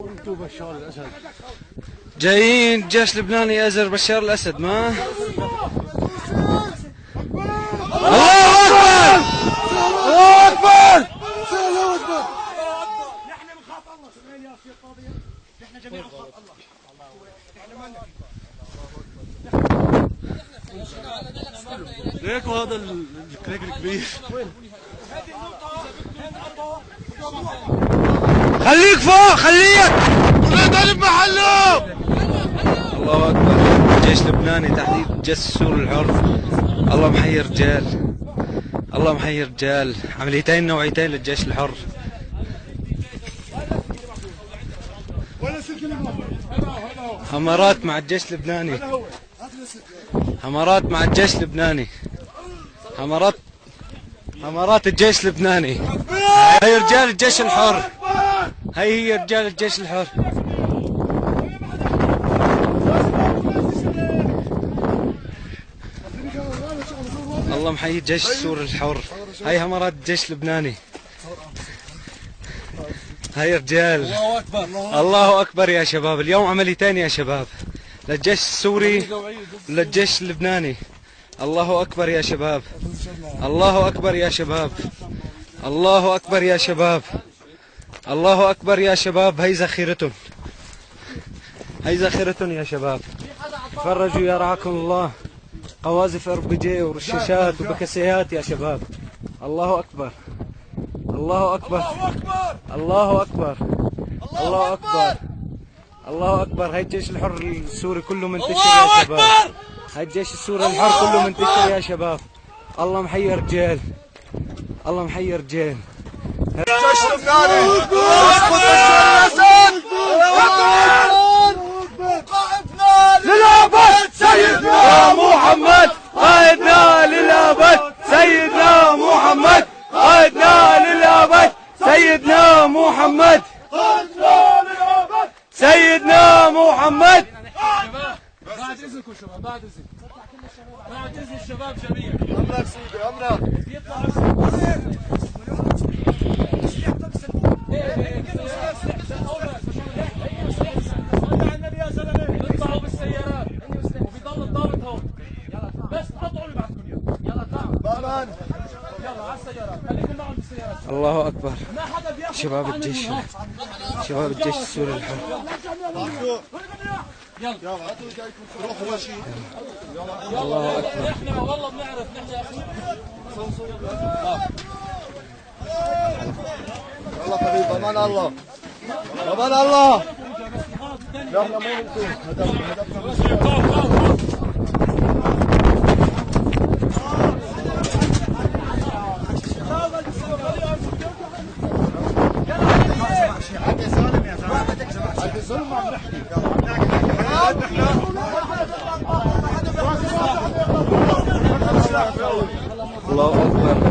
انتو بشار الاسد جايين الجيش اللبناني يأزر بشار الاسد. ما الله اكبر الله اكبر. نحن بنخاف الله. سمعين يا سيد قاضي، نحن جميعا نخاف الله. ليك وهذا الكريك الكبير. خليك فوق خليك. ضرب محله. الله اكبر. الجيش اللبناني تحديد الجيش السوري الحر. الله محيي رجال، الله محيي رجال. عمليتين نوعيتين للجيش الحر. همرات مع الجيش اللبناني، همرات مع الجيش اللبناني، همرات الجيش اللبناني. هي رجال الجيش الحر، هي رجال الجيش الحر. الله محيي الجيش السوري الحر. هي همرات الجيش اللبناني. هاي رجال. الله اكبر الله اكبر يا شباب. اليوم عمليتين يا شباب، للجيش السوري وللجيش اللبناني. الله اكبر يا شباب، الله اكبر يا شباب، الله اكبر يا شباب، الله اكبر يا شباب. هي ذخيرتهم، هي ذخيرتهم يا شباب. تفرجوا يا رعاكم الله. قواذف RPG ورشاشات وبكسيات يا شباب. الله اكبر، الله اكبر، الله اكبر، الله اكبر، الله اكبر. هاي الجيش الحر السوري كله منتشر يا شباب. هاي الجيش السوري الحر كله منتشر يا شباب. الله محيي رجال، الله محيي رجال. الجيش اللبناني يسقط بشار الاسد. قائدنا للابد سيدنا محمد، قائدنا للابد سيدنا محمد، قائدنا للابد سيدنا محمد، قائدنا للابد سيدنا محمد. بعد اذنكم شباب، بعد اذن، بعد اذن الشباب جميعا. امرك سيدي امرك. اطلعوا بالسيارات وبيضل الضابط هون. بس قطعوا اللي بعدكم اياه. يلا تعالوا. بامان. يلا على السيارات، خليكم معهم بالسيارات. الله اكبر. ما حدا بياخذ شباب الجيش، شباب الجيش السوري الحر. يلا روحوا ماشي. الله اكبر. احنا والله بنعرف نحن يا اخي. يلا حبيبي امان الله، امان الله. يلا مو انتم هدفنا. الله اكبر.